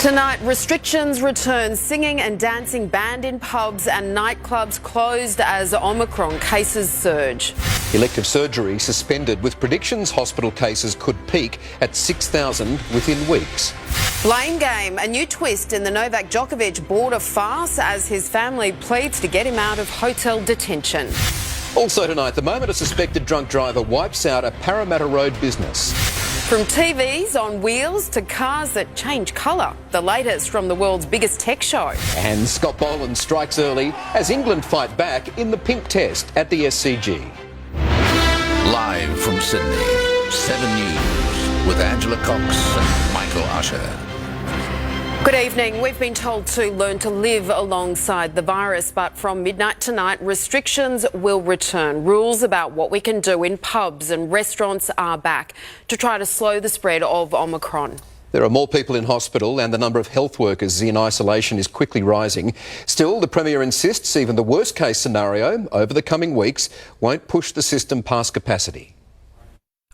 Tonight, restrictions return. Singing and dancing banned in pubs and nightclubs closed as Omicron cases surge. Elective surgery suspended with predictions hospital cases could peak at 6,000 within weeks. Blame game, a new twist in the Novak Djokovic border farce as his family pleads to get him out of hotel detention. Also tonight, the moment a suspected drunk driver wipes out a Parramatta Road business. From TVs on wheels to cars that change colour, the latest from the world's biggest tech show. And Scott Boland strikes early as England fight back in the pink test at the SCG. Live from Sydney, 7 News with Angela Cox and Michael Usher. Good evening. We've been told to learn to live alongside the virus, but from midnight tonight, restrictions will return. Rules about what we can do in pubs and restaurants are back to try to slow the spread of Omicron. There are more people in hospital and the number of health workers in isolation is quickly rising. Still, the Premier insists even the worst case scenario over the coming weeks won't push the system past capacity.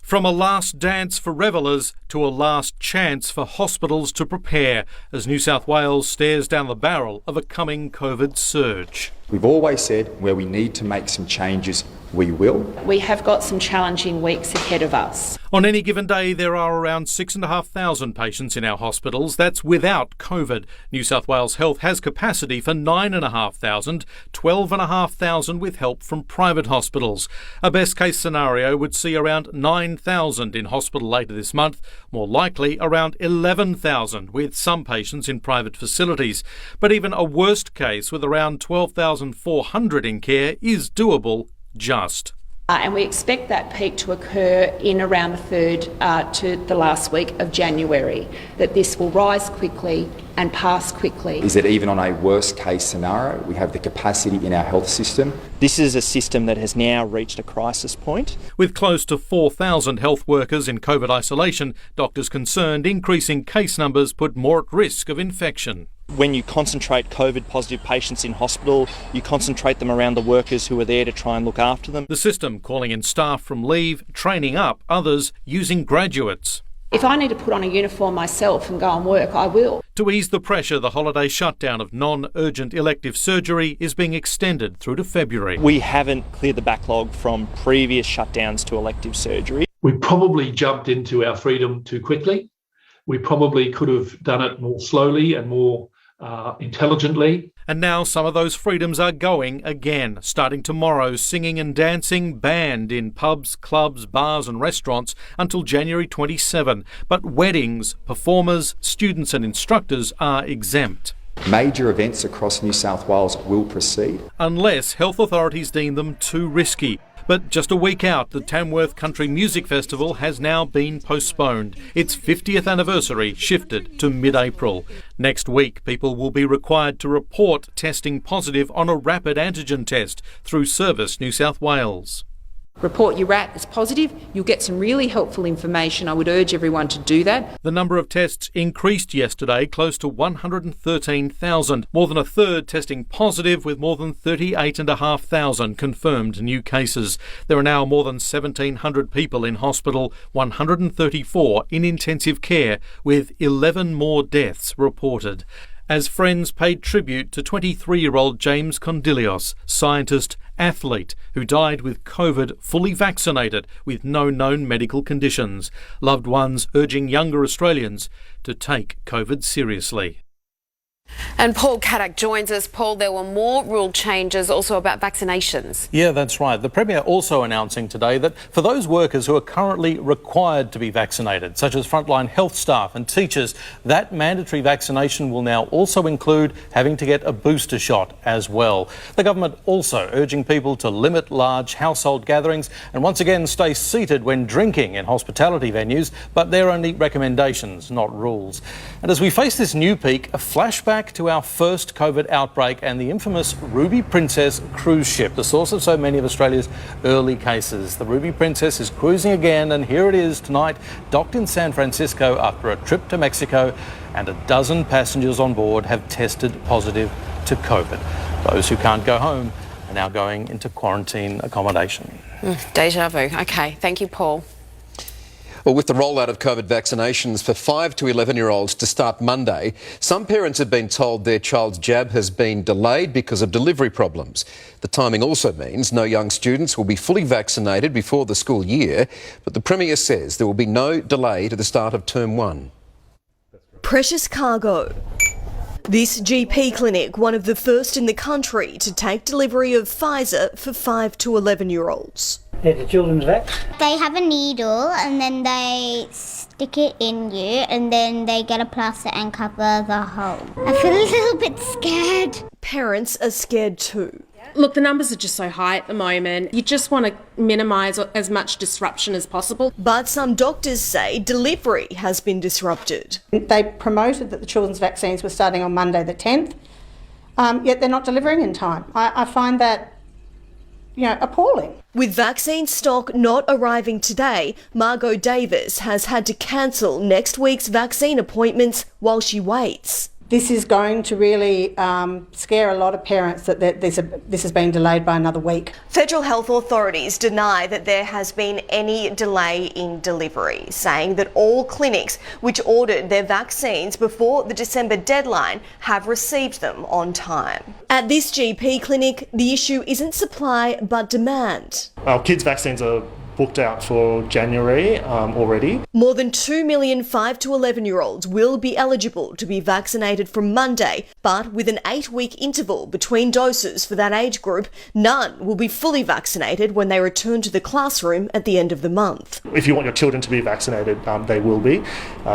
From a last dance for revellers to a last chance for hospitals to prepare as New South Wales stares down the barrel of a coming COVID surge. We've always said where we need to make some changes, we will. We have got some challenging weeks ahead of us. On any given day, there are around 6,500 patients in our hospitals. That's without COVID. New South Wales Health has capacity for 9,500, 12,500 with help from private hospitals. A best case scenario would see around 9,000 in hospital later this month, more likely around 11,000 with some patients in private facilities. But even a worst case with around 12,400 in care is doable. And we expect that peak to occur in around the third to the last week of January, that this will rise quickly and pass quickly. Is that even on a worst case scenario, we have the capacity in our health system? This is a system that has now reached a crisis point. With close to 4,000 health workers in COVID isolation, doctors concerned increasing case numbers put more at risk of infection. When you concentrate COVID-positive patients in hospital, you concentrate them around the workers who are there to try and look after them. The system calling in staff from leave, training up others using graduates. If I need to put on a uniform myself and go and work, I will. To ease the pressure, the holiday shutdown of non-urgent elective surgery is being extended through to February. We haven't cleared the backlog from previous shutdowns to elective surgery. We probably jumped into our freedom too quickly. We probably could have done it more slowly and more intelligently. And now some of those freedoms are going again. Starting tomorrow, singing and dancing banned in pubs, clubs, bars and restaurants until January 27. But weddings, performers, students and instructors are exempt. Major events across New South Wales will proceed. Unless health authorities deem them too risky. But just a week out, the Tamworth Country Music Festival has now been postponed. Its 50th anniversary shifted to mid-April. Next week, people will be required to report testing positive on a rapid antigen test through Service New South Wales. Report your RAT as positive. You'll get some really helpful information. I would urge everyone to do that. The number of tests increased yesterday, close to 113,000. More than a third testing positive, with more than 38,500 confirmed new cases. There are now more than 1,700 people in hospital, 134 in intensive care, with 11 more deaths reported. As friends paid tribute to 23-year-old James Condilios, scientist, athlete, who died with COVID fully vaccinated with no known medical conditions. Loved ones urging younger Australians to take COVID seriously. And Paul Caddock joins us. Paul, there were more rule changes also about vaccinations. Yeah, that's right. The Premier also announcing today that for those workers who are currently required to be vaccinated, such as frontline health staff and teachers, that mandatory vaccination will now also include having to get a booster shot as well. The government also urging people to limit large household gatherings and once again stay seated when drinking in hospitality venues, but they're only recommendations, not rules. And as we face this new peak, a flashback to our first COVID outbreak and the infamous Ruby Princess cruise ship, the source of so many of Australia's early cases. The Ruby Princess is cruising again, and here it is tonight, docked in San Francisco after a trip to Mexico, and a dozen passengers on board have tested positive to COVID. Those who can't go home are now going into quarantine accommodation. Deja vu. OK, thank you, Paul. Well, with the rollout of COVID vaccinations for 5 to 11-year-olds to start Monday, some parents have been told their child's jab has been delayed because of delivery problems. The timing also means no young students will be fully vaccinated before the school year, but the Premier says there will be no delay to the start of Term 1. Precious cargo. This GP clinic, one of the first in the country to take delivery of Pfizer for 5 to 11-year-olds. Yeah, the children's vax. They have a needle and then they stick it in you and then they get a plaster and cover the hole. I feel a little bit scared. Parents are scared too. Look, the numbers are just so high at the moment. You just want to minimise as much disruption as possible. But some doctors say delivery has been disrupted. They promoted that the children's vaccines were starting on Monday the 10th, yet they're not delivering in time. I find that, appalling. With vaccine stock not arriving today, Margot Davis has had to cancel next week's vaccine appointments while she waits. This is going to really scare a lot of parents that this has been delayed by another week. Federal health authorities deny that there has been any delay in delivery, saying that all clinics which ordered their vaccines before the December deadline have received them on time. At this GP clinic, the issue isn't supply but demand. Our kids' vaccines are booked out for January already. More than 2 million 5 to 11-year-olds will be eligible to be vaccinated from Monday, but with an 8-week interval between doses for that age group, none will be fully vaccinated when they return to the classroom at the end of the month. If you want your children to be vaccinated, they will be.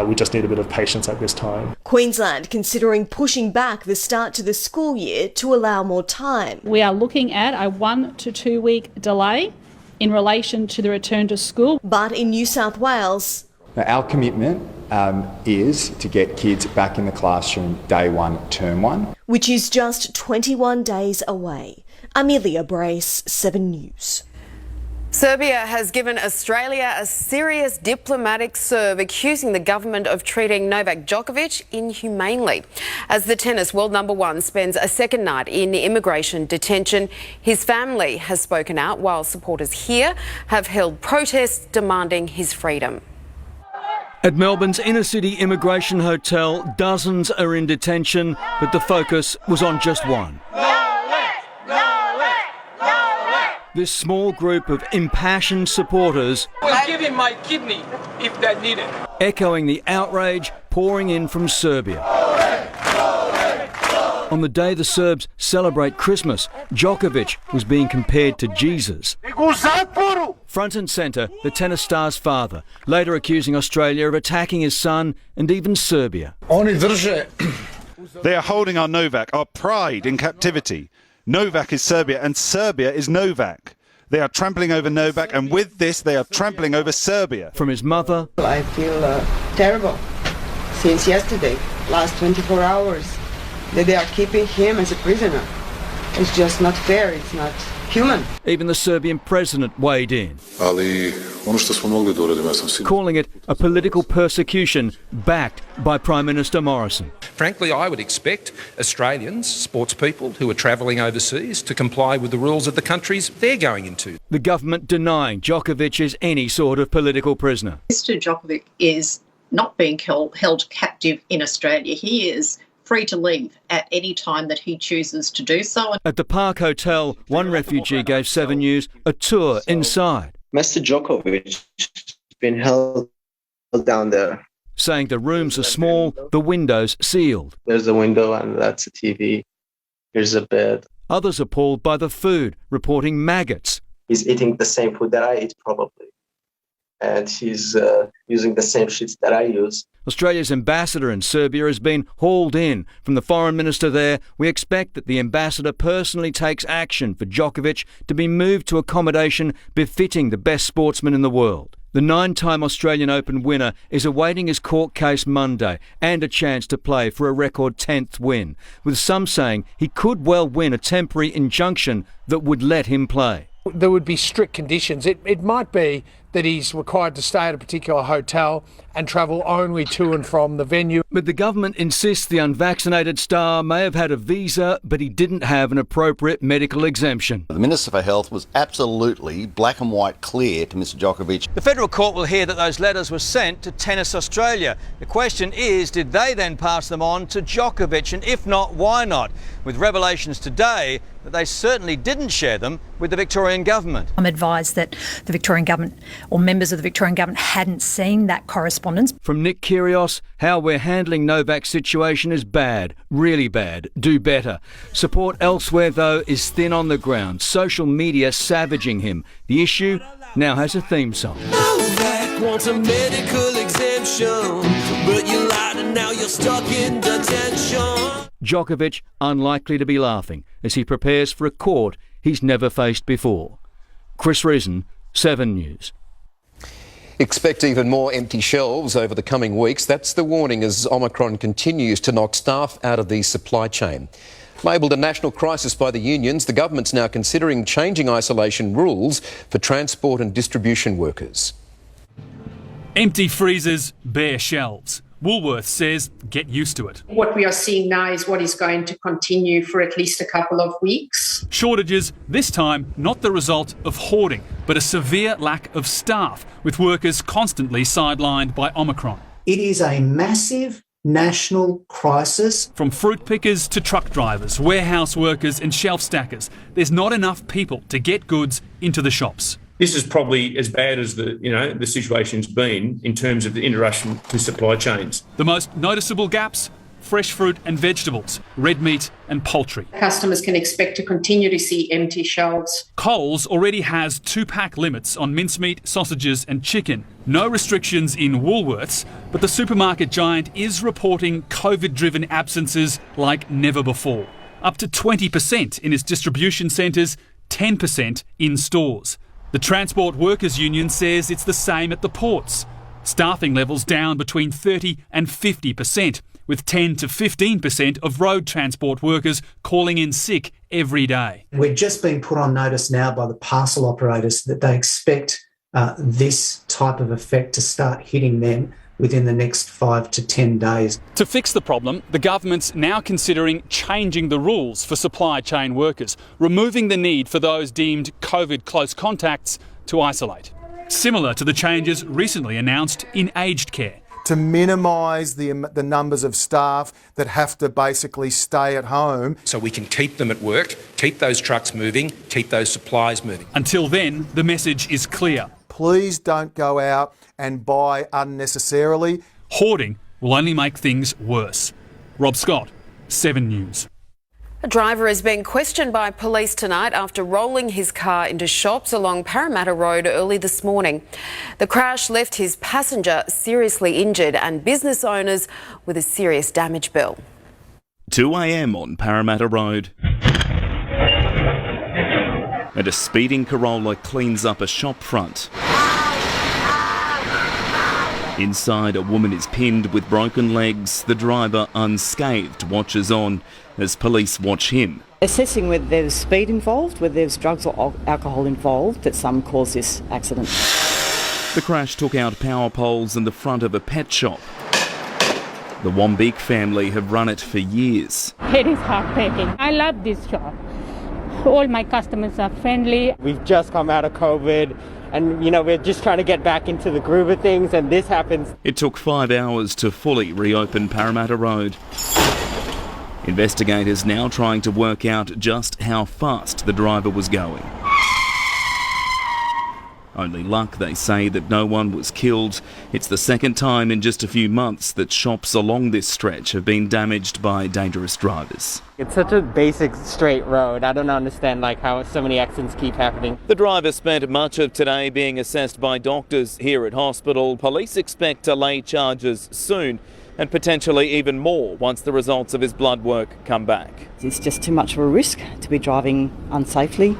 We just need a bit of patience at this time. Queensland considering pushing back the start to the school year to allow more time. We are looking at a 1 to 2 week delay in relation to the return to school. But in New South Wales, Now, our commitment is to get kids back in the classroom day 1, term 1. which is just 21 days away. Amelia Brace, 7 News. Serbia has given Australia a serious diplomatic serve, accusing the government of treating Novak Djokovic inhumanely. As the tennis world number one spends a second night in immigration detention, his family has spoken out while supporters here have held protests demanding his freedom. At Melbourne's inner-city immigration hotel, dozens are in detention, but the focus was on just one. This small group of impassioned supporters will give him my kidney if they need it. Echoing the outrage pouring in from Serbia. On the day the Serbs celebrate Christmas, Djokovic was being compared to Jesus. Front and centre, the tennis star's father, later accusing Australia of attacking his son and even Serbia. They are holding our Novak, our pride, in captivity. Novak is Serbia and Serbia is Novak. They are trampling over Novak, and with this they are trampling over Serbia. From his mother, I feel terrible since yesterday, last 24 hours, that they are keeping him as a prisoner. It's just not fair, it's not human. Even the Serbian president weighed in, calling it a political persecution backed by Prime Minister Morrison. Frankly, I would expect Australians, sports people who are travelling overseas, to comply with the rules of the countries they're going into. The government denying Djokovic is any sort of political prisoner. Mr Djokovic is not being held captive in Australia. He is free to leave at any time that he chooses to do so. At the Park Hotel, one refugee gave 7 News a tour inside. Mr Djokovic has been held down there. Saying the rooms are small, the windows sealed. There's a window and that's a TV. Here's a bed. Others appalled by the food, reporting maggots. He's eating the same food that I eat, probably. And he's using the same sheets that I use. Australia's ambassador in Serbia has been hauled in. From the foreign minister there, we expect that the ambassador personally takes action for Djokovic to be moved to accommodation befitting the best sportsman in the world. The 9-time Australian Open winner is awaiting his court case Monday and a chance to play for a record 10th win, with some saying he could well win a temporary injunction that would let him play. There would be strict conditions. It might be that he's required to stay at a particular hotel and travel only to and from the venue. But the government insists the unvaccinated star may have had a visa, but he didn't have an appropriate medical exemption. The Minister for Health was absolutely black and white clear to Mr Djokovic. The federal court will hear that those letters were sent to Tennis Australia. The question is, did they then pass them on to Djokovic? And if not, why not? With revelations today that they certainly didn't share them with the Victorian government. I'm advised that the Victorian government or members of the Victorian government hadn't seen that correspondence. From Nick Kyrgios, how we're handling Novak's situation is bad, really bad. Do better. Support elsewhere, though, is thin on the ground. Social media savaging him. The issue now has a theme song. Novak wants a medical exemption, but you lied and now you're stuck in detention. Djokovic unlikely to be laughing as he prepares for a court he's never faced before. Chris Reason, 7 News. Expect even more empty shelves over the coming weeks. That's the warning as Omicron continues to knock staff out of the supply chain. Labelled a national crisis by the unions, the government's now considering changing isolation rules for transport and distribution workers. Empty freezers, bare shelves. Woolworths says get used to it. What we are seeing now is what is going to continue for at least a couple of weeks. Shortages, this time not the result of hoarding, but a severe lack of staff, with workers constantly sidelined by Omicron. It is a massive national crisis. From fruit pickers to truck drivers, warehouse workers and shelf stackers, there's not enough people to get goods into the shops. This is probably as bad as the situation's been in terms of the interruption to supply chains. The most noticeable gaps: fresh fruit and vegetables, red meat and poultry. Customers can expect to continue to see empty shelves. Coles already has 2-pack limits on mincemeat, sausages and chicken. No restrictions in Woolworths, but the supermarket giant is reporting COVID-driven absences like never before. Up to 20% in its distribution centres, 10% in stores. The Transport Workers Union says it's the same at the ports. Staffing levels down between 30 and 50%, with 10 to 15% of road transport workers calling in sick every day. We're just being put on notice now by the parcel operators that they expect this type of effect to start hitting them within the next 5 to 10 days. To fix the problem, the government's now considering changing the rules for supply chain workers, removing the need for those deemed COVID close contacts to isolate. Similar to the changes recently announced in aged care. To minimise the numbers of staff that have to basically stay at home. So we can keep them at work, keep those trucks moving, keep those supplies moving. Until then, the message is clear. Please don't go out and buy unnecessarily. Hoarding will only make things worse. Rob Scott, 7 News. A driver is being questioned by police tonight after rolling his car into shops along Parramatta Road early this morning. The crash left his passenger seriously injured and business owners with a serious damage bill. 2 a.m. on Parramatta Road. And a speeding Corolla cleans up a shop front. Inside, a woman is pinned with broken legs. The driver, unscathed, watches on as police watch him. Assessing whether there's speed involved, whether there's drugs or alcohol involved that caused this accident. The crash took out power poles in the front of a pet shop. The Wombeek family have run it for years. It is heartbreaking. I love this shop. All my customers are friendly. We've just come out of COVID and, we're just trying to get back into the groove of things, and this happens. It took 5 hours to fully reopen Parramatta Road. Investigators now trying to work out just how fast the driver was going. Only luck, they say, that no one was killed. It's the second time in just a few months that shops along this stretch have been damaged by dangerous drivers. It's such a basic straight road. I don't understand how so many accidents keep happening. The driver spent much of today being assessed by doctors here at hospital. Police expect to lay charges soon, and potentially even more once the results of his blood work come back. It's just too much of a risk to be driving unsafely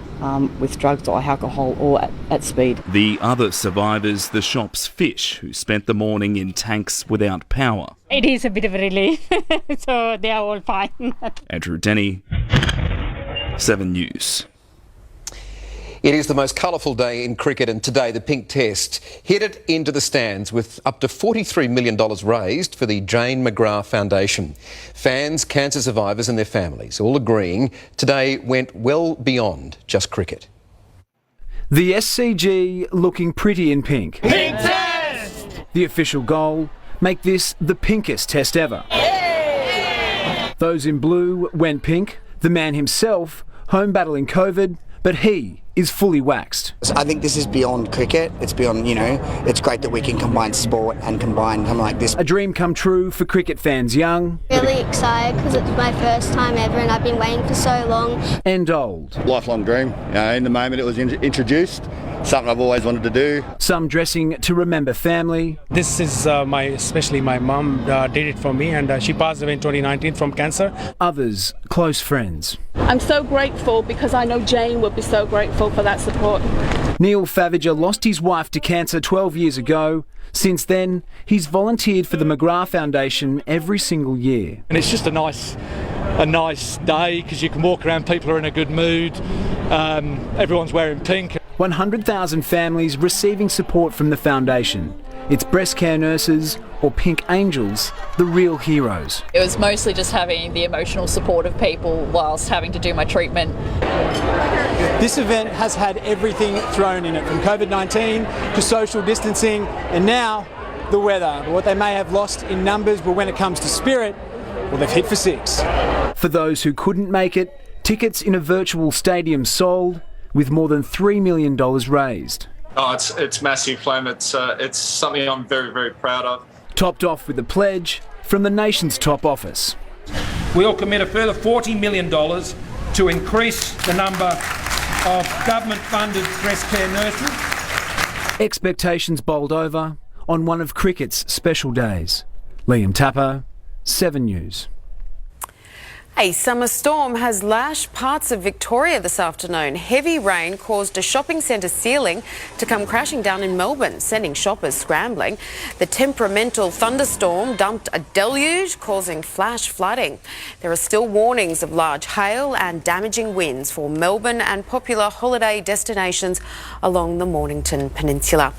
with drugs or alcohol or at speed. The other survivors, the shop's fish, who spent the morning in tanks without power. It is a bit of a relief, so they are all fine. Andrew Denny, 7 News. It is the most colourful day in cricket, and today the Pink Test hit it into the stands with up to $43 million raised for the Jane McGrath Foundation. Fans, cancer survivors and their families all agreeing today went well beyond just cricket. The SCG looking pretty in pink. Pink Test! The official goal, make this the pinkest test ever. Yay! Those in blue went pink. The man himself, home battling COVID, but he is fully waxed. I think this is beyond cricket. It's beyond, it's great that we can combine sport and combine something like this. A dream come true for cricket fans young. Really excited because it's my first time ever and I've been waiting for so long. And old. Lifelong dream. In the moment it was introduced, something I've always wanted to do. Some dressing to remember family. This is especially my mum did it for me, and she passed away in 2019 from cancer. Others, close friends. I'm so grateful because I know Jane would be so grateful for that support. Neil Favager lost his wife to cancer 12 years ago. Since then, he's volunteered for the McGrath Foundation every single year. And it's just a nice day because you can walk around, people are in a good mood, everyone's wearing pink. 100,000 families receiving support from the foundation. It's breast care nurses or pink angels, the real heroes. It was mostly just having the emotional support of people whilst having to do my treatment. This event has had everything thrown in it, from COVID-19 to social distancing, and now the weather. What they may have lost in numbers, but when it comes to spirit, well, they've hit for 6. For those who couldn't make it, tickets in a virtual stadium sold, with more than $3 million raised. Oh, it's massive, Flem. It's something I'm very, very proud of. Topped off with a pledge from the nation's top office. We'll commit a further $40 million to increase the number of government-funded breast care nurses. Expectations bowled over on one of cricket's special days. Liam Tapper, 7 News. A summer storm has lashed parts of Victoria this afternoon. Heavy rain caused a shopping centre ceiling to come crashing down in Melbourne, sending shoppers scrambling. The temperamental thunderstorm dumped a deluge, causing flash flooding. There are still warnings of large hail and damaging winds for Melbourne and popular holiday destinations along the Mornington Peninsula.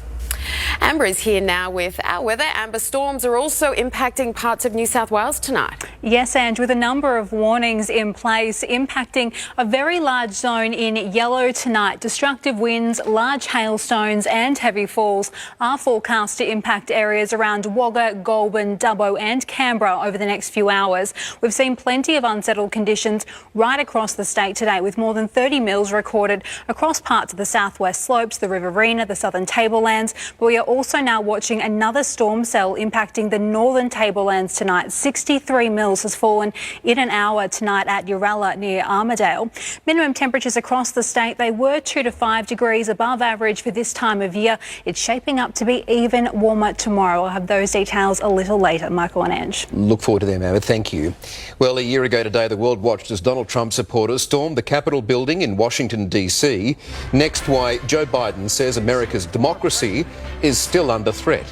Amber is here now with our weather. Amber, storms are also impacting parts of New South Wales tonight. Yes, Ange, with a number of warnings in place impacting a very large zone in yellow tonight. Destructive winds, large hailstones and heavy falls are forecast to impact areas around Wagga, Goulburn, Dubbo and Canberra over the next few hours. We've seen plenty of unsettled conditions right across the state today, with more than 30 mils recorded across parts of the southwest slopes, the Riverina, the southern tablelands. But we are also now watching another storm cell impacting the northern tablelands tonight. 63 mils has fallen in an hour tonight at Uralla near Armidale. Minimum temperatures across the state, they were 2 to 5 degrees above average for this time of year. It's shaping up to be even warmer tomorrow. I'll have those details a little later. Michael and Ange. Look forward to them, Amber. Thank you. Well, a year ago today, the world watched as Donald Trump supporters stormed the Capitol building in Washington, D.C. Next, why Joe Biden says America's democracy is still under threat.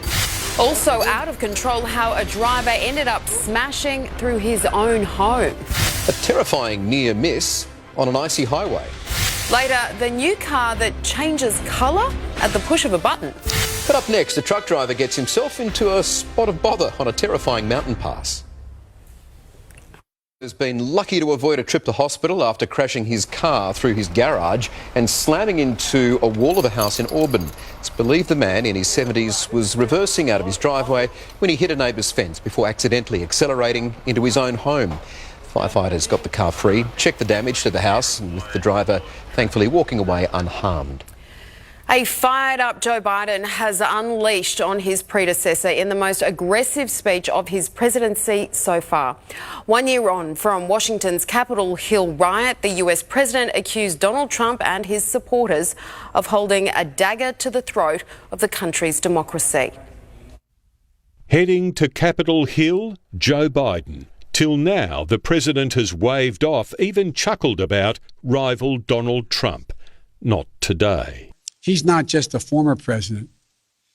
Also out of control, how a driver ended up smashing through his own home. A terrifying near miss on an icy highway. Later, the new car that changes colour at the push of a button. But up next, a truck driver gets himself into a spot of bother on a terrifying mountain pass. Has been lucky to avoid a trip to hospital after crashing his car through his garage and slamming into a wall of a house in Auburn. It's believed the man in his 70s was reversing out of his driveway when he hit a neighbour's fence before accidentally accelerating into his own home. Firefighters got the car free, checked the damage to the house, and with the driver thankfully walking away unharmed. A fired-up Joe Biden has unleashed on his predecessor in the most aggressive speech of his presidency so far. 1 year on from Washington's Capitol Hill riot, the US president accused Donald Trump and his supporters of holding a dagger to the throat of the country's democracy. Heading to Capitol Hill, Joe Biden. Till now, the president has waved off, even chuckled about, rival Donald Trump. Not today. He's not just a former president.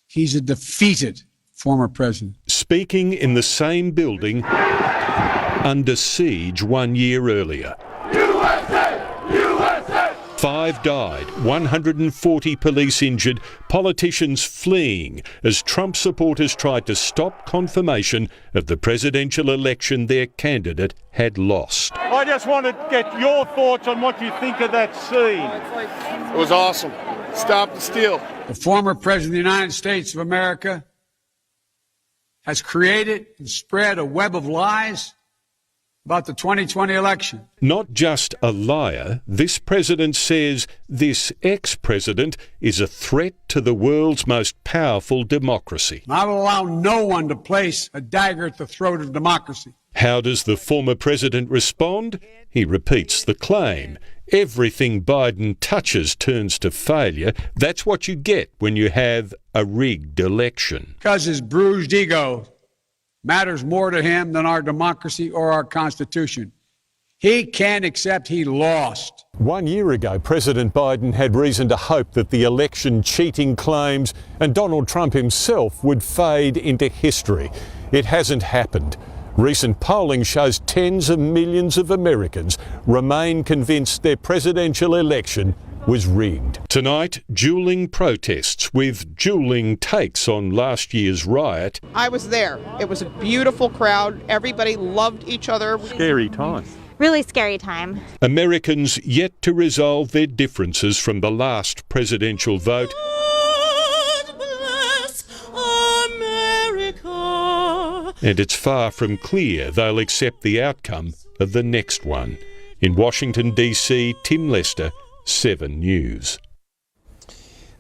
He's a defeated former president. Speaking in the same building under siege 1 year earlier. USA! USA! 5 died, 140 police injured, politicians fleeing as Trump supporters tried to stop confirmation of the presidential election their candidate had lost. I just want to get your thoughts on what you think of that scene. It was awesome. Stop the steal. The former President of the United States of America has created and spread a web of lies about the 2020 election. Not just a liar, this president says this ex-president is a threat to the world's most powerful democracy. I will allow no one to place a dagger at the throat of democracy. How does the former president respond? He repeats the claim. Everything Biden touches turns to failure. That's what you get when you have a rigged election. Because his bruised ego matters more to him than our democracy or our Constitution. He can't accept he lost. 1 year ago, President Biden had reason to hope that the election cheating claims and Donald Trump himself would fade into history. It hasn't happened. Recent polling shows tens of millions of Americans remain convinced their presidential election was rigged. Tonight, dueling protests with dueling takes on last year's riot. I was there. It was a beautiful crowd. Everybody loved each other. Scary time. Really scary time. Americans yet to resolve their differences from the last presidential vote. And it's far from clear they'll accept the outcome of the next one. In Washington, D.C., Tim Lester, 7 News.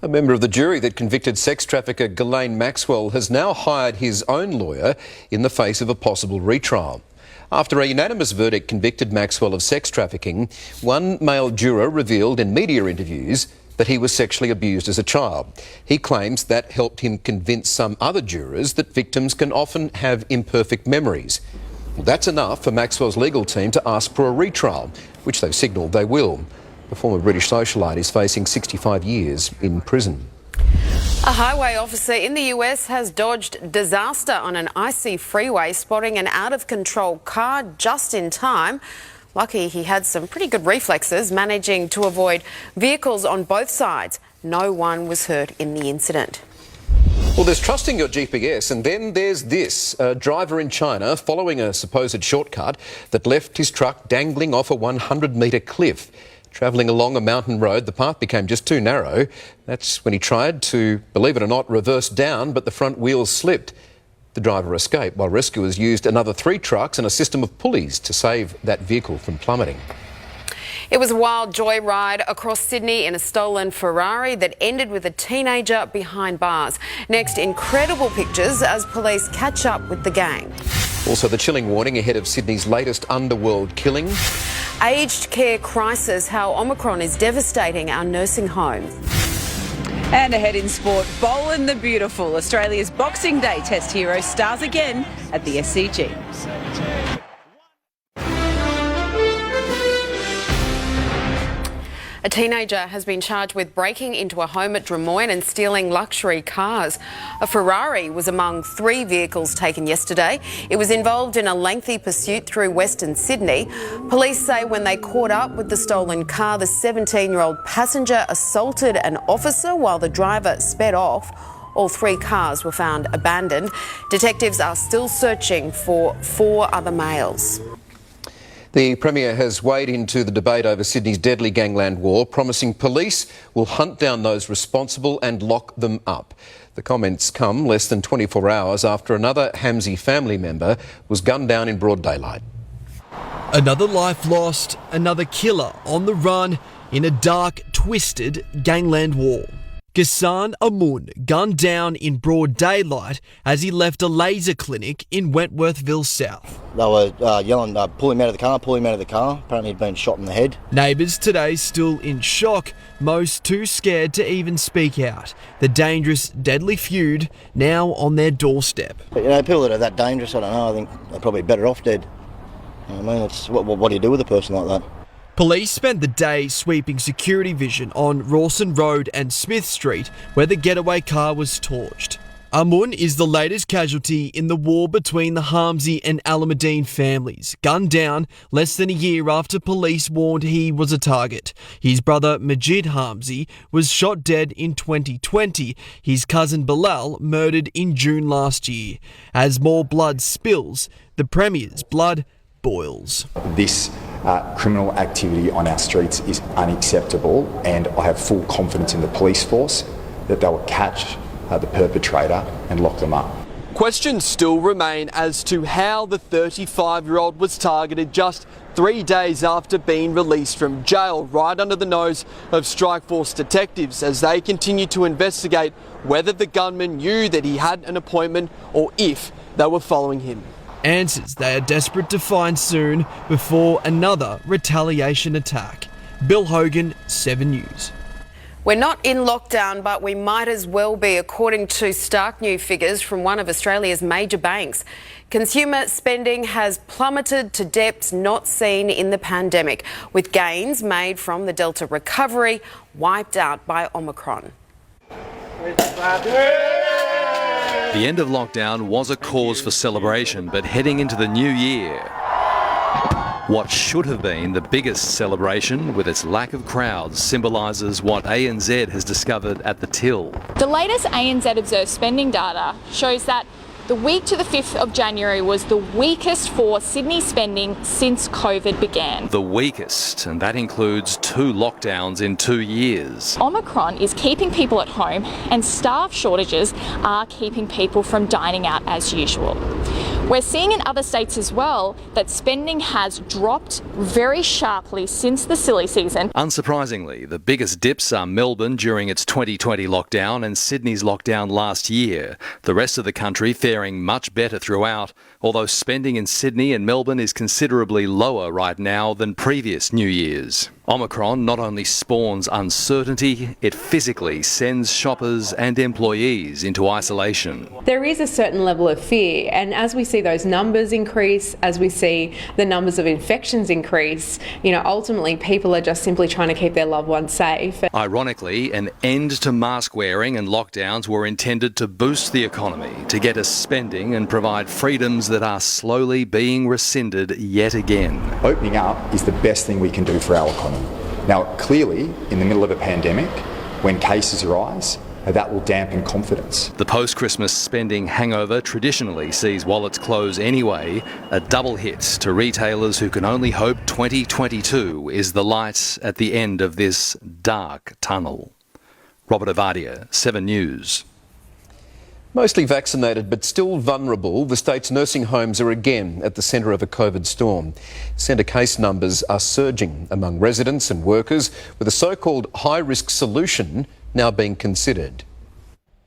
A member of the jury that convicted sex trafficker Ghislaine Maxwell has now hired his own lawyer in the face of a possible retrial. After a unanimous verdict convicted Maxwell of sex trafficking, one male juror revealed in media interviews that he was sexually abused as a child. He claims that helped him convince some other jurors that victims can often have imperfect memories. Well, that's enough for Maxwell's legal team to ask for a retrial, which they've signalled they will. The former British socialite is facing 65 years in prison. A highway officer in the US has dodged disaster on an icy freeway, spotting an out-of-control car just in time. Lucky he had some pretty good reflexes, managing to avoid vehicles on both sides. No one was hurt in the incident. Well, there's trusting your GPS, and then there's this. A driver in China following a supposed shortcut that left his truck dangling off a 100-metre cliff. Travelling along a mountain road, the path became just too narrow. That's when he tried to, believe it or not, reverse down, but the front wheels slipped. The driver escaped while rescuers used another 3 trucks and a system of pulleys to save that vehicle from plummeting. It was a wild joyride across Sydney in a stolen Ferrari that ended with a teenager behind bars. Next, incredible pictures as police catch up with the gang. Also, the chilling warning ahead of Sydney's latest underworld killing. Aged care crisis, how Omicron is devastating our nursing homes. And ahead in sport, Boland the Beautiful, Australia's Boxing Day test hero, stars again at the SCG. A teenager has been charged with breaking into a home at Drummoyne and stealing luxury cars. A Ferrari was among 3 vehicles taken yesterday. It was involved in a lengthy pursuit through Western Sydney. Police say when they caught up with the stolen car, the 17-year-old passenger assaulted an officer while the driver sped off. All 3 cars were found abandoned. Detectives are still searching for 4 other males. The Premier has weighed into the debate over Sydney's deadly gangland war, promising police will hunt down those responsible and lock them up. The comments come less than 24 hours after another Hamzy family member was gunned down in broad daylight. Another life lost, another killer on the run in a dark, twisted gangland war. Ghassan Amun gunned down in broad daylight as he left a laser clinic in Wentworthville South. They were yelling, pull him out of the car, pull him out of the car. Apparently he'd been shot in the head. Neighbours today still in shock, most too scared to even speak out. The dangerous, deadly feud now on their doorstep. But, people that are that dangerous, I don't know, I think they're probably better off dead. I mean, it's, what do you do with a person like that? Police spent the day sweeping security vision on Rawson Road and Smith Street, where the getaway car was torched. Amun is the latest casualty in the war between the Hamzi and Alameddine families, gunned down less than a year after police warned he was a target. His brother Majid Hamzi was shot dead in 2020, his cousin Bilal murdered in June last year. As more blood spills, the Premier's blood boils. This criminal activity on our streets is unacceptable, and I have full confidence in the police force that they will catch the perpetrator and lock them up. Questions still remain as to how the 35-year-old was targeted just 3 days after being released from jail, right under the nose of Strikeforce detectives as they continue to investigate whether the gunman knew that he had an appointment or if they were following him. Answers they are desperate to find soon before another retaliation attack. Bill Hogan, 7 News. We're not in lockdown, but we might as well be, according to stark new figures from one of Australia's major banks. Consumer spending has plummeted to depths not seen in the pandemic, with gains made from the Delta recovery wiped out by Omicron. The end of lockdown was a cause for celebration, but heading into the new year, what should have been the biggest celebration with its lack of crowds symbolises what ANZ has discovered at the till. The latest ANZ Observe spending data shows that the week to the 5th of January was the weakest for Sydney spending since COVID began. The weakest, and that includes 2 lockdowns in 2 years. Omicron is keeping people at home, and staff shortages are keeping people from dining out as usual. We're seeing in other states as well that spending has dropped very sharply since the silly season. Unsurprisingly, the biggest dips are Melbourne during its 2020 lockdown and Sydney's lockdown last year. The rest of the country faring much better throughout, although spending in Sydney and Melbourne is considerably lower right now than previous New Year's. Omicron not only spawns uncertainty, it physically sends shoppers and employees into isolation. There is a certain level of fear, and as we see those numbers increase, as we see the numbers of infections increase, ultimately people are just simply trying to keep their loved ones safe. Ironically, an end to mask wearing and lockdowns were intended to boost the economy, to get us spending and provide freedoms that are slowly being rescinded yet again. Opening up is the best thing we can do for our economy. Now, clearly, in the middle of a pandemic, when cases rise, that will dampen confidence. The post-Christmas spending hangover traditionally sees wallets close anyway, a double hit to retailers who can only hope 2022 is the light at the end of this dark tunnel. Robert Ovadia, 7 News. Mostly vaccinated but still vulnerable, the state's nursing homes are again at the centre of a COVID storm. Centre case numbers are surging among residents and workers, with a so-called high-risk solution now being considered.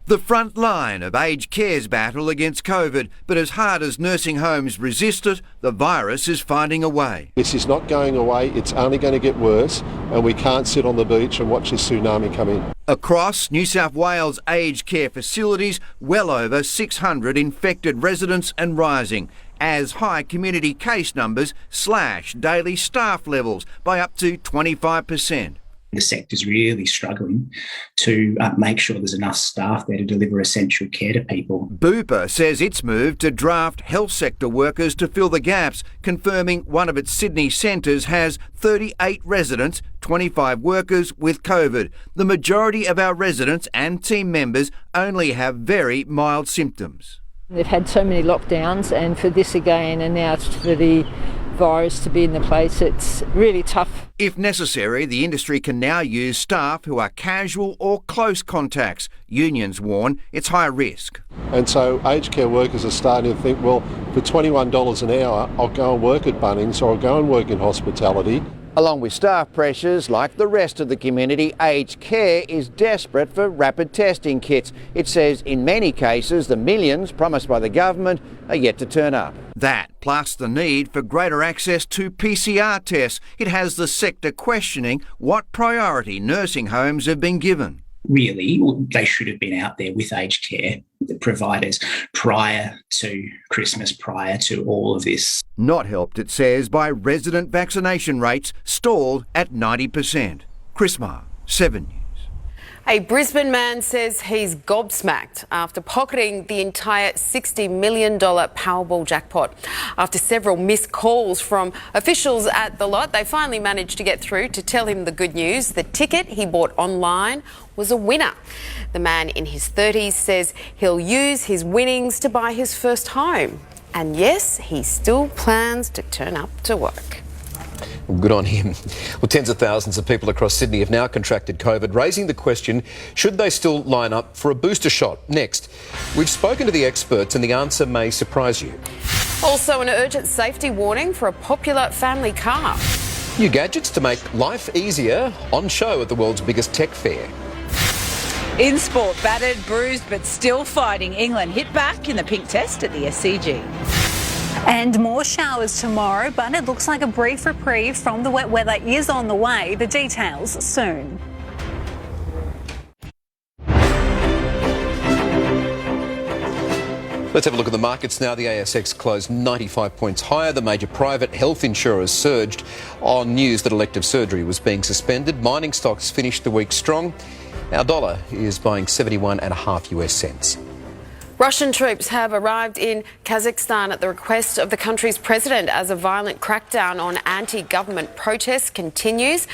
The front line of aged care's battle against COVID, but as hard as nursing homes resist it, the virus is finding a way. This is not going away, it's only going to get worse, and we can't sit on the beach and watch this tsunami come in. Across New South Wales aged care facilities, well over 600 infected residents and rising, as high community case numbers slash daily staff levels by up to 25%. The sector's really struggling to make sure there's enough staff there to deliver essential care to people. Bupa says it's moved to draft health sector workers to fill the gaps, confirming one of its Sydney centres has 38 residents, 25 workers with COVID. The majority of our residents and team members only have very mild symptoms. They've had so many lockdowns, and for this again, and now it's for the virus to be in the place, it's really tough. If necessary, the industry can now use staff who are casual or close contacts. Unions warn it's high risk. And so aged care workers are starting to think, well, for $21 an hour, I'll go and work at Bunnings or I'll go and work in hospitality. Along with staff pressures, like the rest of the community, aged care is desperate for rapid testing kits. It says in many cases the millions promised by the government are yet to turn up. That, plus the need for greater access to PCR tests. It has the sector questioning what priority nursing homes have been given. Really, they should have been out there with aged care providers prior to Christmas, prior to all of this. Not helped, it says, by resident vaccination rates stalled at 90%. Chris Marr, 7 News. A Brisbane man says he's gobsmacked after pocketing the entire $60 million Powerball jackpot. After several missed calls from officials at the lot, they finally managed to get through to tell him the good news. The ticket he bought online was a winner. The man in his 30s says he'll use his winnings to buy his first home. And yes, he still plans to turn up to work. Well, good on him. Well, tens of thousands of people across Sydney have now contracted COVID, raising the question, should they still line up for a booster shot? Next, we've spoken to the experts and the answer may surprise you. Also, an urgent safety warning for a popular family car. New gadgets to make life easier on show at the world's biggest tech fair. In sport, battered, bruised but still fighting, England hit back in the pink test at the SCG. And more showers tomorrow, but it looks like a brief reprieve from the wet weather is on the way. The details soon. Let's have a look at the markets now. The ASX closed 95 points higher. The major private health insurers surged on news that elective surgery was being suspended. Mining stocks finished the week strong. Our dollar is buying 71.5 US cents. Russian troops have arrived in Kazakhstan at the request of the country's president as a violent crackdown on anti-government protests continues.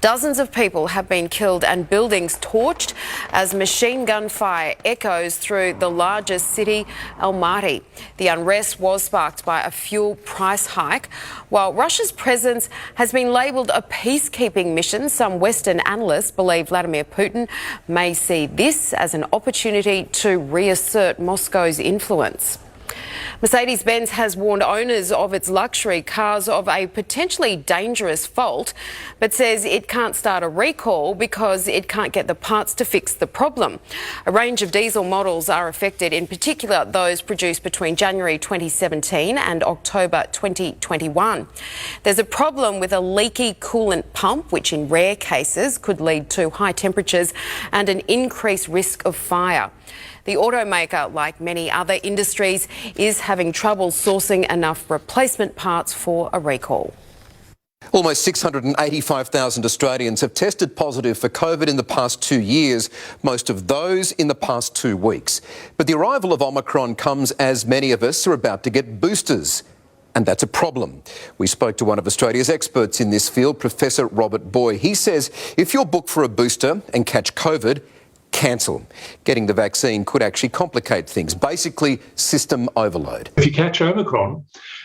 Dozens of people have been killed and buildings torched as machine gun fire echoes through the largest city, Almaty. The unrest was sparked by a fuel price hike. While Russia's presence has been labelled a peacekeeping mission, some Western analysts believe Vladimir Putin may see this as an opportunity to reassert Moscow's influence. Mercedes-Benz has warned owners of its luxury cars of a potentially dangerous fault, but says it can't start a recall because it can't get the parts to fix the problem. A range of diesel models are affected, in particular those produced between January 2017 and October 2021. There's a problem with a leaky coolant pump, which in rare cases could lead to high temperatures and an increased risk of fire. The automaker, like many other industries, is having trouble sourcing enough replacement parts for a recall. Almost 685,000 Australians have tested positive for COVID in the past 2 years, most of those in the past 2 weeks. But the arrival of Omicron comes as many of us are about to get boosters. And that's a problem. We spoke to one of Australia's experts in this field, Professor Robert Boy. He says if you're booked for a booster and catch COVID, cancel. Getting the vaccine could actually complicate things, basically system overload. If you catch Omicron,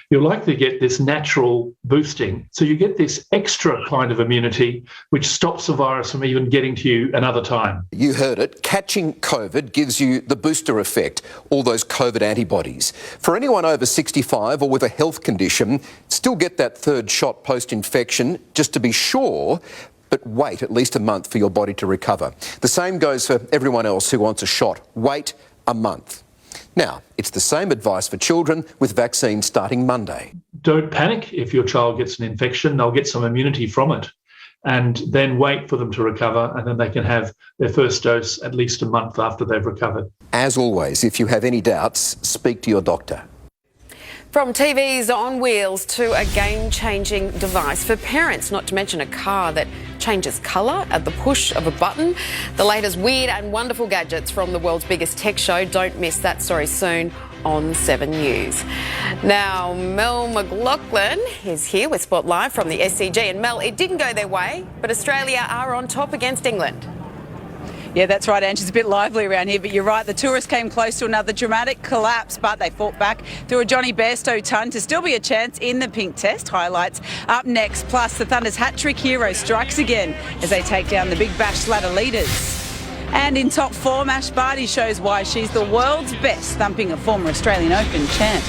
you're likely to get this natural boosting. So you get this extra kind of immunity which stops the virus from even getting to you another time. You heard it. Catching COVID gives you the booster effect, all those COVID antibodies. For anyone over 65 or with a health condition, still get that third shot post-infection just to be sure, but wait at least a month for your body to recover. The same goes for everyone else who wants a shot. Wait a month. Now, it's the same advice for children with vaccines starting Monday. Don't panic if your child gets an infection. They'll get some immunity from it, and then wait for them to recover, and then they can have their first dose at least a month after they've recovered. As always, if you have any doubts, speak to your doctor. From TVs on wheels to a game-changing device for parents, not to mention a car that changes colour at the push of a button. The latest weird and wonderful gadgets from the world's biggest tech show. Don't miss that story soon on 7 News. Now, Mel McLaughlin is here with Sport Live from the SCG. And Mel, it didn't go their way, but Australia are on top against England. Yeah, that's right, Ange. It's a bit lively around here, but you're right. The tourists came close to another dramatic collapse, but they fought back through a Johnny Bairstow ton to still be a chance in the pink test. Highlights up next. Plus, the Thunder's hat-trick hero strikes again as they take down the Big Bash ladder leaders. And in top form, Ash Barty shows why she's the world's best, thumping a former Australian Open champ.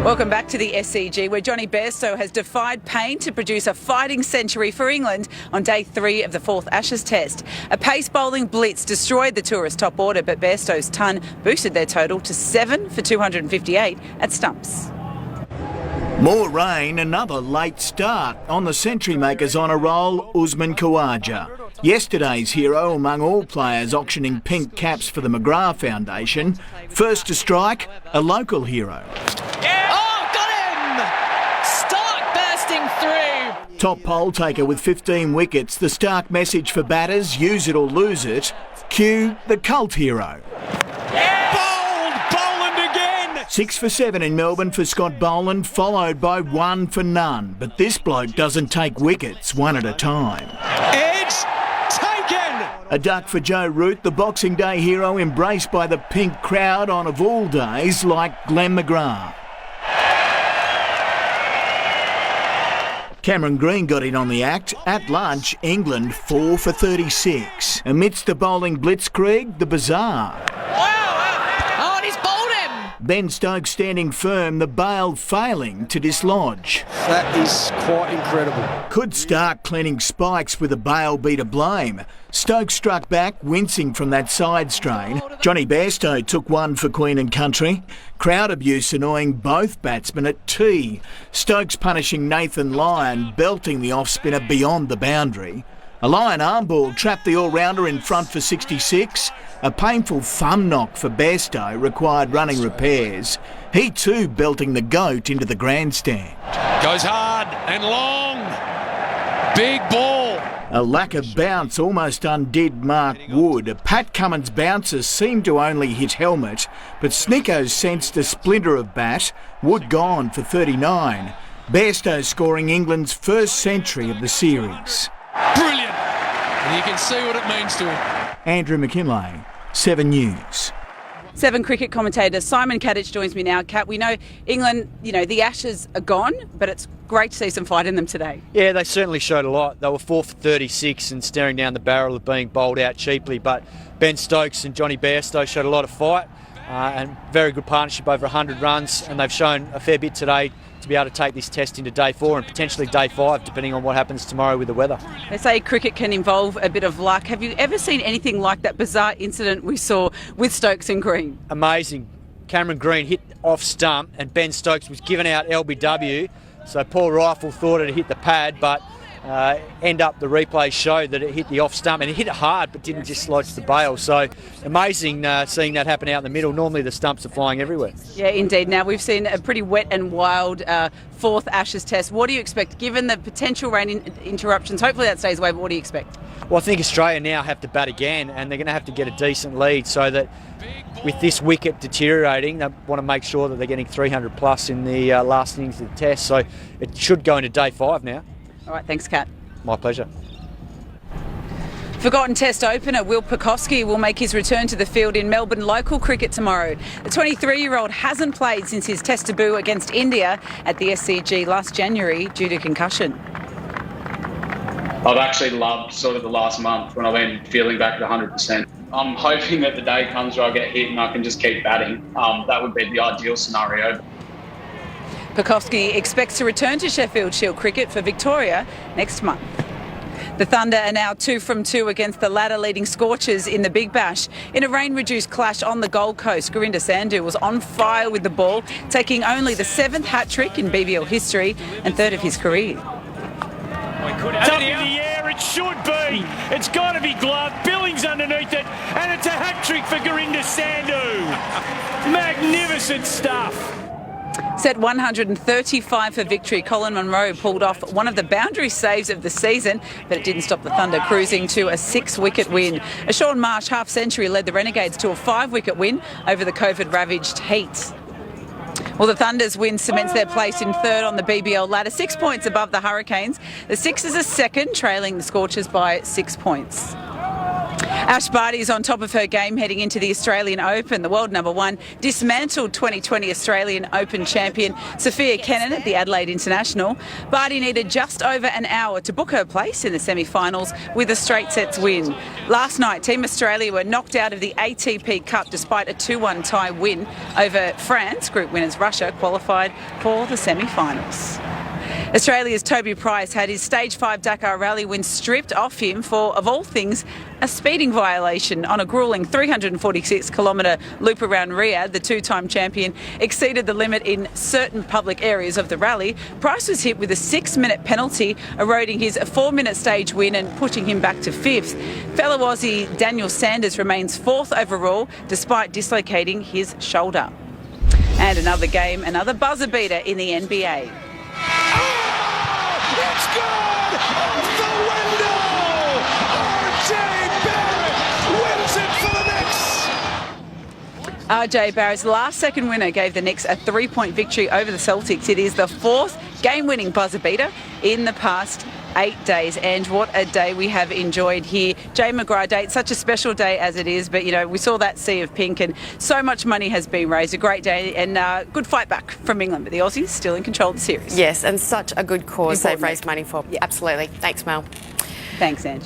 Welcome back to the SCG, where Johnny Bairstow has defied pain to produce a fighting century for England on day 3 of the 4th Ashes Test. A pace bowling blitz destroyed the tourist top order, but Bairstow's ton boosted their total to 7 for 258 at stumps. More rain, another late start. On the century makers on a roll, Usman Khawaja. Yesterday's hero among all players auctioning pink caps for the McGrath Foundation. First to strike, a local hero. Oh, got him! Stark bursting through. Top poll taker with 15 wickets, the stark message for batters, use it or lose it. Cue the cult hero. Boland again! 6 for 7 in Melbourne for Scott Boland, followed by 1 for none. But this bloke doesn't take wickets one at a time. Edge taken! A duck for Joe Root, the Boxing Day hero embraced by the pink crowd on, of all days, like Glenn McGrath. Cameron Green got in on the act. At lunch, England 4 for 36. Amidst the bowling blitzkrieg, the bazaar. Oh, and he's bowled him! Ben Stokes standing firm, the bail failing to dislodge. That is quite incredible. Could Stark cleaning spikes with a bail be to blame? Stokes struck back, wincing from that side strain. Johnny Bairstow took 1 for Queen and Country. Crowd abuse annoying both batsmen at tee. Stokes punishing Nathan Lyon, belting the off-spinner beyond the boundary. A Lyon arm ball trapped the all-rounder in front for 66. A painful thumb knock for Bairstow required running repairs. He too belting the goat into the grandstand. Goes hard and long. Big ball. A lack of bounce almost undid Mark Wood. Pat Cummins' bounces seemed to only hit helmet, but Snicko sensed a splinter of bat. Wood gone for 39. Bairstow scoring England's first century of the series. Brilliant. And you can see what it means to him. Andrew McKinlay, 7 News. 7 cricket commentator Simon Kadich joins me now. Kat, we know England, the Ashes are gone, but it's great to see some fight in them today. Yeah, they certainly showed a lot. They were 4 for 36 and staring down the barrel of being bowled out cheaply, but Ben Stokes and Johnny Bairstow showed a lot of fight and very good partnership, over 100 runs, and they've shown a fair bit today to be able to take this test into day 4 and potentially day 5, depending on what happens tomorrow with the weather. They say cricket can involve a bit of luck. Have you ever seen anything like that bizarre incident we saw with Stokes and Green? Amazing. Cameron Green hit off stump and Ben Stokes was given out LBW, so poor rifle thought it had hit the pad, but end up the replay showed that it hit the off stump, and it hit it hard but didn't dislodge the bail. So amazing seeing that happen out in the middle. Normally the stumps are flying everywhere. Yeah, indeed. Now we've seen a pretty wet and wild 4th Ashes test. What do you expect given the potential rain interruptions? Hopefully that stays away, but what do you expect? Well, I think Australia now have to bat again, and they're going to have to get a decent lead, so that with this wicket deteriorating, they want to make sure that they're getting 300 plus in the last innings of the test. So it should go into day 5 now. All right, thanks, Kat. My pleasure. Forgotten Test opener Will Pucovski will make his return to the field in Melbourne local cricket tomorrow. The 23-year-old hasn't played since his Test debut against India at the SCG last January due to concussion. I've actually loved sort of the last month when I've been feeling back at 100%. I'm hoping that the day comes where I get hit and I can just keep batting. That would be the ideal scenario. Pucovski expects to return to Sheffield Shield cricket for Victoria next month. The Thunder are now 2 from 2 against the ladder-leading Scorchers in the Big Bash. In a rain-reduced clash on the Gold Coast, Gurinder Sandhu was on fire with the ball, taking only the 7th hat-trick in BBL history and 3rd of his career. It's up in the air, it should be. It's got to be gloved. Billings underneath it, and it's a hat-trick for Gurinder Sandhu. Magnificent stuff. Set 135 for victory, Colin Munro pulled off one of the boundary saves of the season, but it didn't stop the Thunder cruising to a 6-wicket win. A Sean Marsh half-century led the Renegades to a 5-wicket win over the COVID-ravaged Heat. Well, the Thunder's win cements their place in 3rd on the BBL ladder, 6 points above the Hurricanes. The Sixers are 2nd, trailing the Scorchers by 6 points. Ash Barty is on top of her game heading into the Australian Open. The world number 1 dismantled 2020 Australian Open champion Sophia Kenin at the Adelaide International. Barty needed just over an hour to book her place in the semi-finals with a straight sets win. Last night, Team Australia were knocked out of the ATP Cup despite a 2-1 tie win over France. Group winners Russia qualified for the semi-finals. Australia's Toby Price had his Stage 5 Dakar Rally win stripped off him for, of all things, a speeding violation on a gruelling 346-kilometre loop around Riyadh. The 2-time champion exceeded the limit in certain public areas of the rally. Price was hit with a 6-minute penalty, eroding his 4-minute stage win and pushing him back to 5th. Fellow Aussie Daniel Sanders remains 4th overall, despite dislocating his shoulder. And another game, another buzzer beater in the NBA. It's good! Off the window! R.J. Barrett wins it for the Knicks! RJ Barrett's last-second winner gave the Knicks a 3-point victory over the Celtics. It is the 4th game-winning buzzer beater in the past 8 days, and what a day we have enjoyed here. Jay McGrath Day, it's such a special day as it is, but we saw that sea of pink and so much money has been raised. A great day and good fight back from England, but the Aussies still in control of the series. Yes, and such a good cause they've raised money for. Yeah. Absolutely. Thanks, Mel. Thanks, Ange.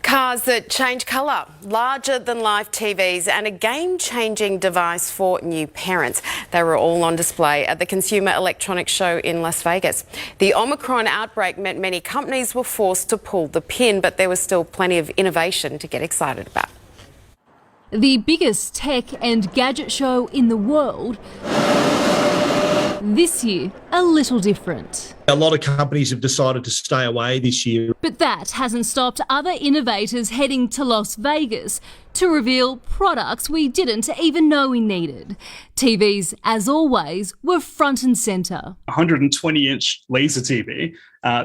Cars that change colour, larger-than-life TVs and a game-changing device for new parents. They were all on display at the Consumer Electronics Show in Las Vegas. The Omicron outbreak meant many companies were forced to pull the pin, but there was still plenty of innovation to get excited about. The biggest tech and gadget show in the world, this year a little different. A lot of companies have decided to stay away this year. But that hasn't stopped other innovators heading to Las Vegas to reveal products we didn't even know we needed. TVs, as always, were front and centre. 120-inch laser TV.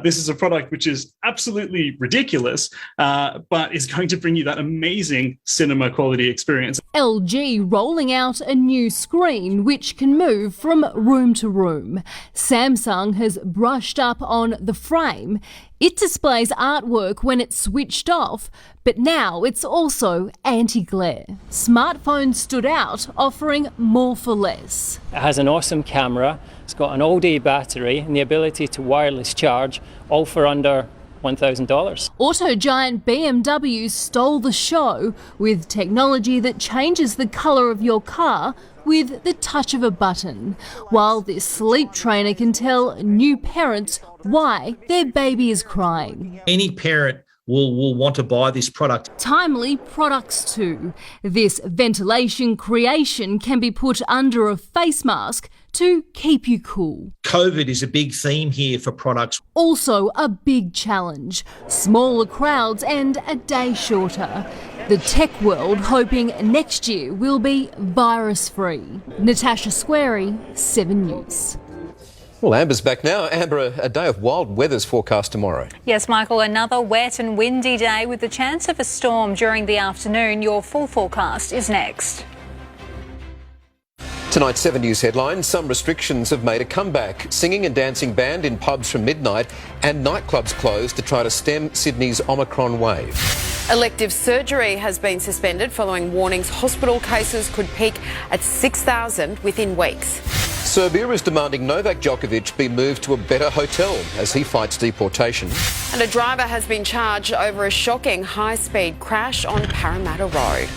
This is a product which is absolutely ridiculous, but is going to bring you that amazing cinema quality experience. LG rolling out a new screen which can move from room to room. Samsung has brushed up on the frame. It displays artwork when it's switched off, but now it's also anti-glare. Smartphones stood out, offering more for less. It has an awesome camera, it's got an all-day battery and the ability to wireless charge, all for under $1,000. Auto giant BMW stole the show with technology that changes the colour of your car with the touch of a button, while this sleep trainer can tell new parents why their baby is crying. Any parent will want to buy this product. Timely products too. This ventilation creation can be put under a face mask to keep you cool. COVID is a big theme here for products. Also a big challenge. Smaller crowds and a day shorter. The tech world hoping next year will be virus-free. Natasha Squarey, 7 News. Well, Amber's back now. Amber, a day of wild weather's forecast tomorrow. Yes, Michael, another wet and windy day with the chance of a storm during the afternoon. Your full forecast is next. Tonight's 7 News headlines. Some restrictions have made a comeback. Singing and dancing banned in pubs from midnight and nightclubs closed to try to stem Sydney's Omicron wave. Elective surgery has been suspended following warnings hospital cases could peak at 6,000 within weeks. Serbia is demanding Novak Djokovic be moved to a better hotel as he fights deportation. And a driver has been charged over a shocking high-speed crash on Parramatta Road.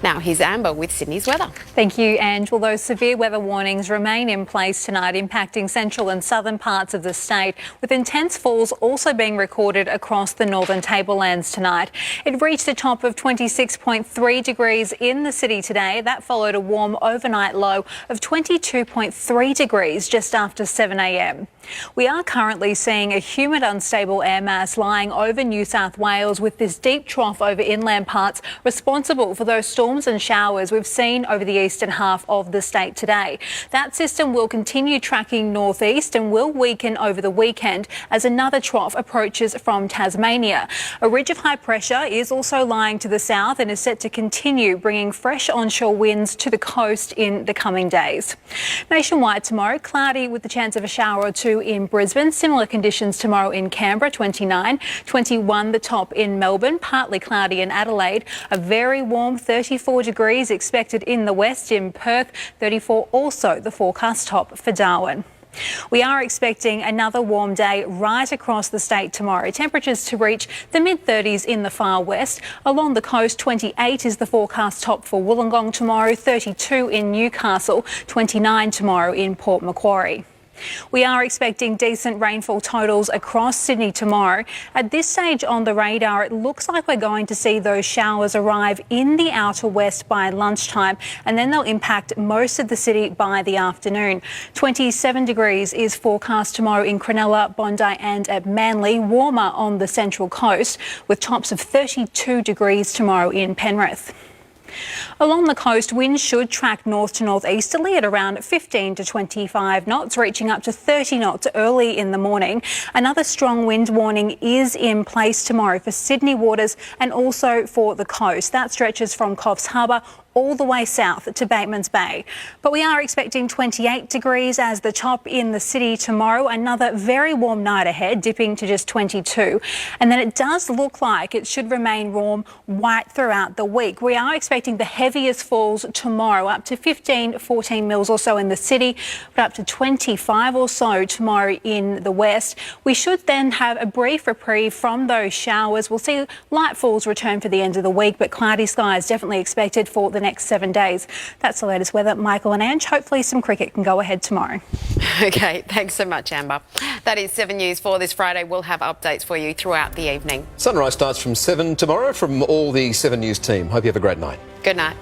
Now, here's Amber with Sydney's weather. Thank you, Ange. Well, those severe weather warnings remain in place tonight, impacting central and southern parts of the state, with intense falls also being recorded across the northern tablelands tonight. It reached a top of 26.3 degrees in the city today. That followed a warm overnight low of 22.3 degrees just after 7 a.m. We are currently seeing a humid, unstable air mass lying over New South Wales, with this deep trough over inland parts responsible for those storms and showers we've seen over the eastern half of the state today. That system will continue tracking northeast and will weaken over the weekend as another trough approaches from Tasmania. A ridge of high pressure is also lying to the south and is set to continue bringing fresh onshore winds to the coast in the coming days. Nationwide tomorrow, cloudy with the chance of a shower or two in Brisbane. Similar conditions tomorrow in Canberra, 29, 21 the top in Melbourne, partly cloudy in Adelaide, a very warm 34 degrees expected in the west in Perth, 34 also the forecast top for Darwin. We are expecting another warm day right across the state tomorrow. Temperatures to reach the mid-30s in the far west. Along the coast, 28 is the forecast top for Wollongong tomorrow, 32 in Newcastle, 29 tomorrow in Port Macquarie. We are expecting decent rainfall totals across Sydney tomorrow. At this stage on the radar, it looks like we're going to see those showers arrive in the outer west by lunchtime, and then they'll impact most of the city by the afternoon. 27 degrees is forecast tomorrow in Cronulla, Bondi and at Manly, warmer on the central coast, with tops of 32 degrees tomorrow in Penrith. Along the coast, winds should track north to northeasterly at around 15 to 25 knots, reaching up to 30 knots early in the morning. Another strong wind warning is in place tomorrow for Sydney waters and also for the coast. That stretches from Coffs Harbour all the way south to Batemans Bay. But we are expecting 28 degrees as the top in the city tomorrow. Another very warm night ahead, dipping to just 22. And then it does look like it should remain warm right throughout the week. We are expecting the heaviest falls tomorrow, up to 14 mils or so in the city, but up to 25 or so tomorrow in the west. We should then have a brief reprieve from those showers. We'll see light falls return for the end of the week, but cloudy skies definitely expected for the next 7 days. That's the latest weather. Michael and Ange, hopefully some cricket can go ahead tomorrow. Okay, thanks so much, Amber. That is 7 News for this Friday. We'll have updates for you throughout the evening. Sunrise starts from 7 tomorrow from all the 7 News team. Hope you have a great night. Good night.